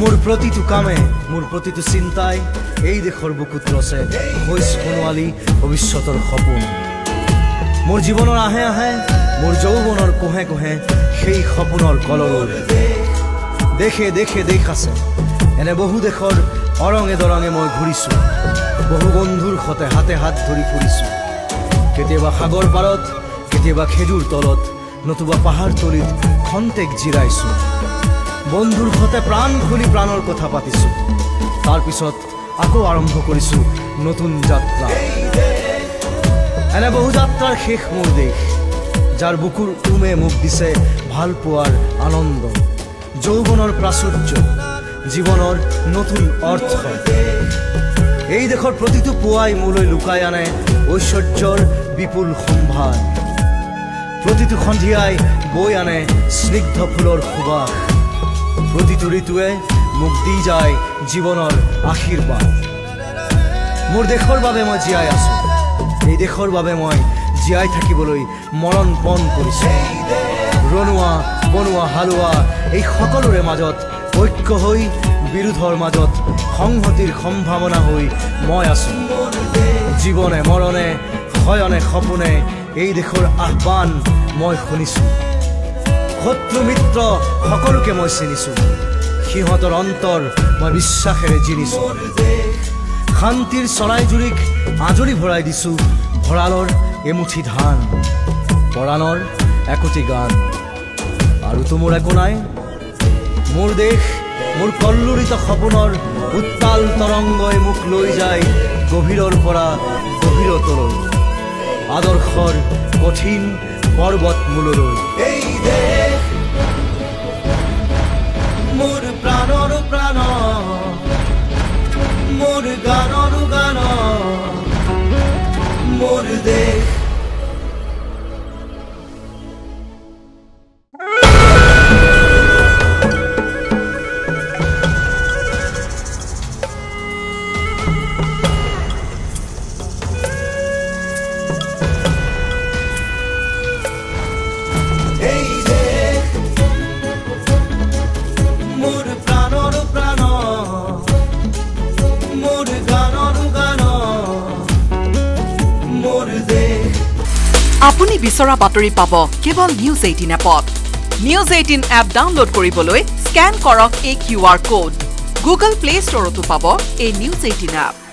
मोर प्रतिटु कामे मोर प्रतिटु चिंताय এই দেশৰ বুকুত ৰছে হৈ সোণোৱালী ভৱিষ্যতৰ সপোন মোৰ জীৱনৰ আহে আহে মোৰ যৌৱনৰ কোহে কোহে সেই সপোনৰ কলৰৱ দেখে দেখে দেখ আছে এনে বহু দেশৰ অৰঙে দৰঙে মই ঘূৰিছো বহু বন্ধুৰ সতে হাতে হাত ধৰি ফুৰিছো কেতিয়াবা সাগৰ পাৰত কেতিয়াবা খেজুৰ তলত নতুবা পাহাৰ তলিত খন্তেক জিৰাইছো বন্ধুৰ সতে প্ৰাণ খুলি প্ৰাণৰ কথা পাতিছো তাৰ পিছত আকৌ আৰম্ভ কৰিছো নতুন যাত্ৰা এনে বহু যাত্ৰাৰ শেষ মোৰ দেশ যাৰ বুকুৰ উমে মুখ দিছে ভাল পোৱাৰ আনন্দ যৌৱনৰ প্ৰাচুৰ্য জীৱনৰ নতুন অৰ্থ এই দেশৰ প্ৰতিটো পুৱাই মোলৈ লুকাই আনে ঐশ্বৰ্যৰ বিপুল সম্ভাৰ প্ৰতিটো সন্ধিয়াই বৈ আনে স্নিগ্ধ ফুলৰ সুবাস প্ৰতিটো ঋতুৱে মোক দি যায় জীৱনৰ আশীৰ্বাদ মোৰ দেশৰ বাবে মই জীয়াই আছো এই দেশৰ বাবে মই জীয়াই থাকিবলৈ মৰণ পণ কৰিছো ৰনুৱা বনুৱা হালুৱা এই সকলোৰে মাজত ঐক্য হৈ বিৰোধৰ মাজত সংহতিৰ সম্ভাৱনা হৈ মই আছো জীৱনে মৰণে হয়নে সপোনে এই দেশৰ আহ্বান মই শুনিছো শত্ৰু মিত্ৰ সকলোকে মই চিনিছো সিহঁতৰ অন্তৰ মই বিশ্বাসেৰে জিনিছো শান্তিৰ চৰাইজুৰিক আজৰি ভৰাই দিছো ভঁৰালৰ এমুঠি ধান পৰাণৰ একোটি গান আৰু তো মোৰ একো নাই মোৰ দেশ মোৰ কল্লোলিত সপোনৰ উত্তাল তৰংগই মোক লৈ যায় গভীৰৰ পৰা গভীৰতলৈ আদৰ্শৰ কঠিন পৰ্বত মূললৈ এই দেশ মোৰ প্ৰাণৰ প্ৰাণ মোৰ গানৰ গান মোৰ দেশ আপুনি বিচৰা বাতৰি পাব কেৱল নিউজ 18 এপত নিউজ 18 এপ ডাউনলোড কৰিবলৈ স্ক্যান কৰক এই QR কোড গুগল প্লে ষ্টৰতো পাব এই নিউজ 18 এপ